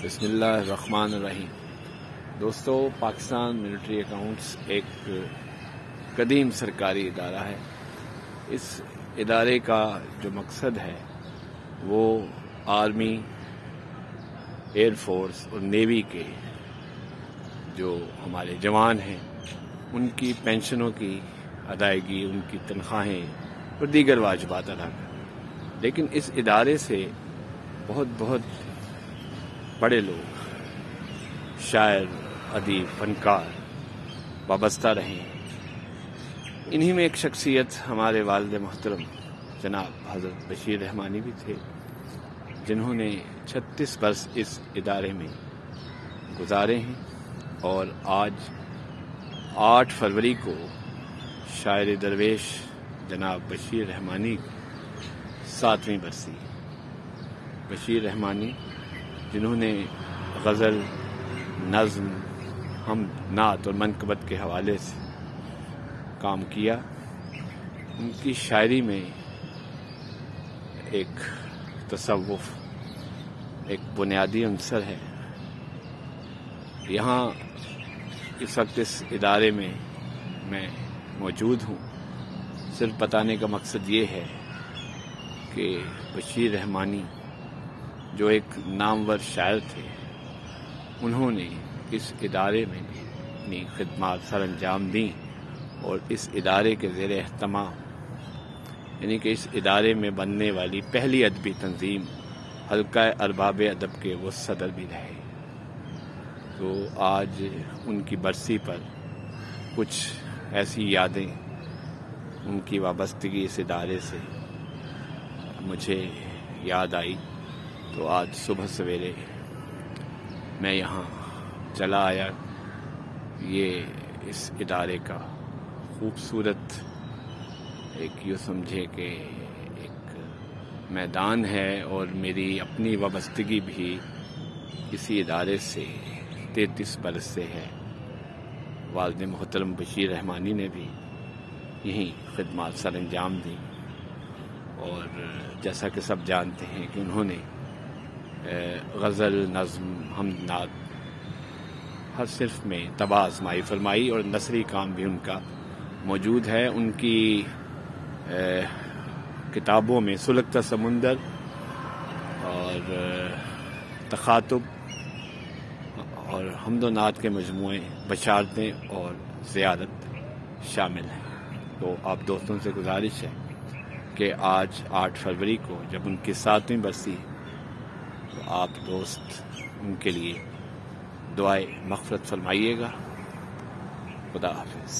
بسم اللہ الرحمن الرحیم۔ دوستو، پاکستان ملٹری اکاؤنٹس ایک قدیم سرکاری ادارہ ہے۔ اس ادارے کا جو مقصد ہے وہ آرمی، ایئر فورس اور نیوی کے جو ہمارے جوان ہیں ان کی پینشنوں کی ادائیگی، ان کی تنخواہیں اور دیگر واجبات ادا کرنا۔ لیکن اس ادارے سے بہت بڑے لوگ، شاعر، ادیب، فنکار وابستہ رہے ہیں۔ انہی میں ایک شخصیت ہمارے والد محترم جناب حضرت بشیر رحمانی بھی تھے، جنہوں نے 36 برس اس ادارے میں گزارے ہیں، اور آج 8 فروری کو شاعر درویش جناب بشیر رحمانی 7ویں برسی۔ بشیر رحمانی جنہوں نے غزل، نظم، حمد، نعت اور منقبت کے حوالے سے کام کیا، ان کی شاعری میں ایک تصوف ایک بنیادی عنصر ہے۔ یہاں اس وقت اس ادارے میں موجود ہوں، صرف بتانے کا مقصد یہ ہے کہ بشیر رحمانی جو ایک نامور شاعر تھے، انہوں نے اس ادارے میں اپنی خدمات سر انجام دیں، اور اس ادارے کے زیر اہتمام، یعنی کہ اس ادارے میں بننے والی پہلی ادبی تنظیم حلقہ ارباب ادب کے وہ صدر بھی رہے۔ تو آج ان کی برسی پر کچھ ایسی یادیں، ان کی وابستگی اس ادارے سے مجھے یاد آئی، تو آج صبح سویرے میں یہاں چلا آیا۔ یہ اس ادارے کا خوبصورت ایک یوں سمجھے کہ ایک میدان ہے، اور میری اپنی وابستگی بھی اسی ادارے سے 33 برس سے ہے۔ والد محترم بشیر رحمانی نے بھی یہیں خدمات سر انجام دی، اور جیسا کہ سب جانتے ہیں کہ انہوں نے غزل، نظم، حمد، نعت ہر صرف میں طبع آزمائی فرمائی، اور نثری کام بھی ان کا موجود ہے۔ ان کی کتابوں میں سلگتا سمندر اور تخاطب اور حمد و نعت کے مجموعے، بشارتیں اور زیارت شامل ہیں۔ تو آپ دوستوں سے گزارش ہے کہ آج 8 فروری کو جب ان کی 7ویں برسی، تو آپ دوست ان کے لیے دعائے مغفرت فرمائیے گا۔ خدا حافظ۔